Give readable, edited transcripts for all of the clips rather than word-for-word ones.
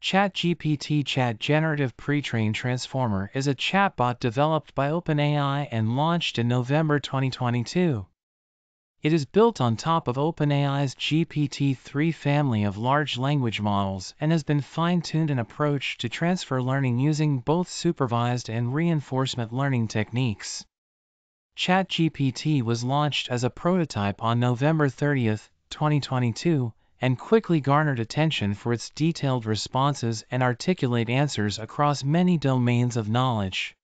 ChatGPT Chat Generative Pre-trained Transformer is a chatbot developed by OpenAI and launched in November 2022. It is built on top of OpenAI's GPT-3 family of large language models and has been fine-tuned an approach to transfer learning using both supervised and reinforcement learning techniques. ChatGPT was launched as a prototype on November 30, 2022, and quickly garnered attention for its detailed responses and articulate answers across many domains of knowledge.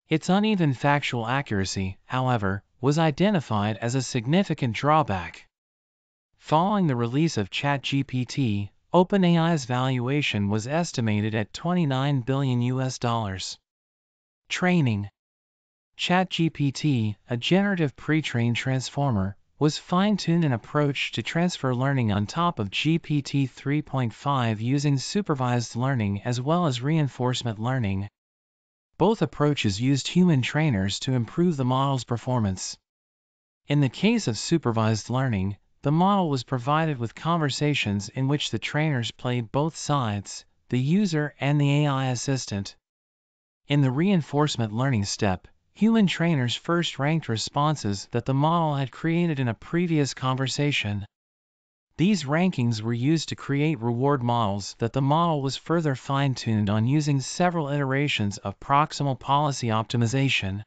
Its uneven factual accuracy, however, was identified as a significant drawback. Following the release of ChatGPT, OpenAI's valuation was estimated at $29 billion. Training. ChatGPT, a generative pre-trained transformer, was fine-tuned an approach to transfer learning on top of GPT 3.5 using supervised learning as well as reinforcement learning. Both approaches used human trainers to improve the model's performance. In the case of supervised learning, the model was provided with conversations in which the trainers played both sides, the user and the AI assistant. In the reinforcement learning step, human trainers first ranked responses that the model had created in a previous conversation. These rankings were used to create reward models that the model was further fine-tuned on using several iterations of proximal policy optimization.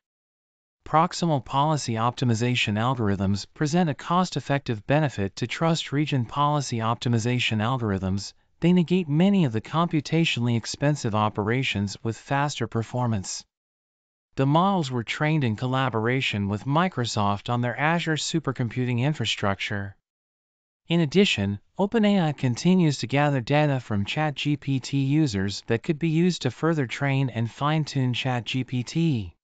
Proximal policy optimization algorithms present a cost-effective benefit to trust region policy optimization algorithms. They negate many of the computationally expensive operations with faster performance. The models were trained in collaboration with Microsoft on their Azure supercomputing infrastructure. In addition, OpenAI continues to gather data from ChatGPT users that could be used to further train and fine-tune ChatGPT.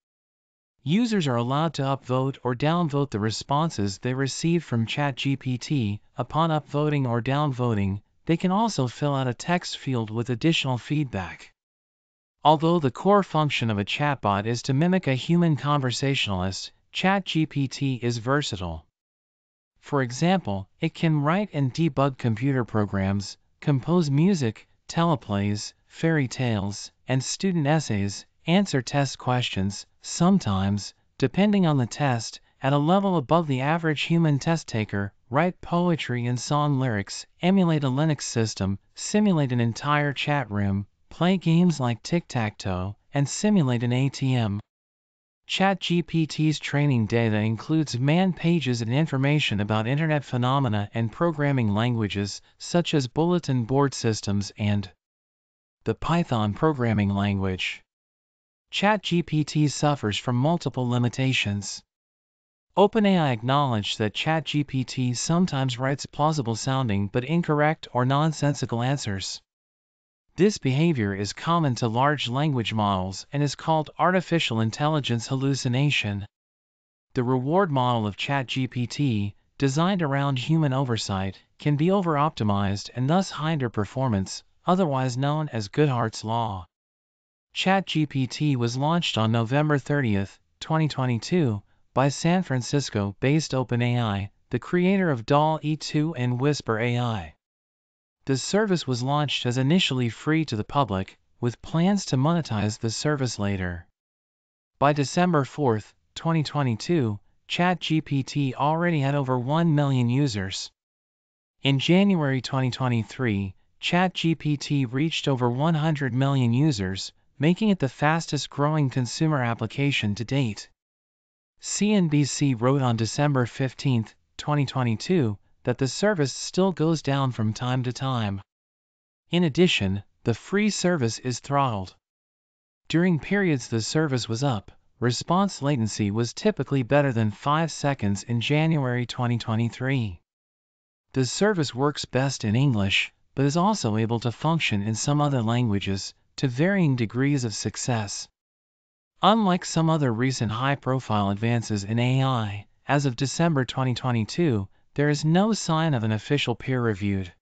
Users are allowed to upvote or downvote the responses they receive from ChatGPT. Upon upvoting or downvoting, they can also fill out a text field with additional feedback. Although the core function of a chatbot is to mimic a human conversationalist, ChatGPT is versatile. For example, it can write and debug computer programs, compose music, teleplays, fairy tales, and student essays, answer test questions, sometimes, depending on the test, at a level above the average human test taker, write poetry and song lyrics, emulate a Linux system, simulate an entire chat room, play games like tic-tac-toe, and simulate an ATM. ChatGPT's training data includes man pages and information about Internet phenomena and programming languages, such as bulletin board systems and the Python programming language. ChatGPT suffers from multiple limitations. OpenAI acknowledged that ChatGPT sometimes writes plausible-sounding but incorrect or nonsensical answers. This behavior is common to large language models and is called artificial intelligence hallucination. The reward model of ChatGPT, designed around human oversight, can be over-optimized and thus hinder performance, otherwise known as Goodhart's law. ChatGPT was launched on November 30, 2022, by San Francisco-based OpenAI, the creator of DALL-E 2 and Whisper AI. The service was launched as initially free to the public, with plans to monetize the service later. By December 4, 2022, ChatGPT already had over 1 million users. In January 2023, ChatGPT reached over 100 million users, making it the fastest-growing consumer application to date. CNBC wrote on December 15, 2022, that the service still goes down from time to time. In addition, the free service is throttled. During periods the service was up, response latency was typically better than 5 seconds in January 2023. The service works best in English, but is also able to function in some other languages, to varying degrees of success. Unlike some other recent high-profile advances in AI, as of December 2022, there is no sign of an official peer-reviewed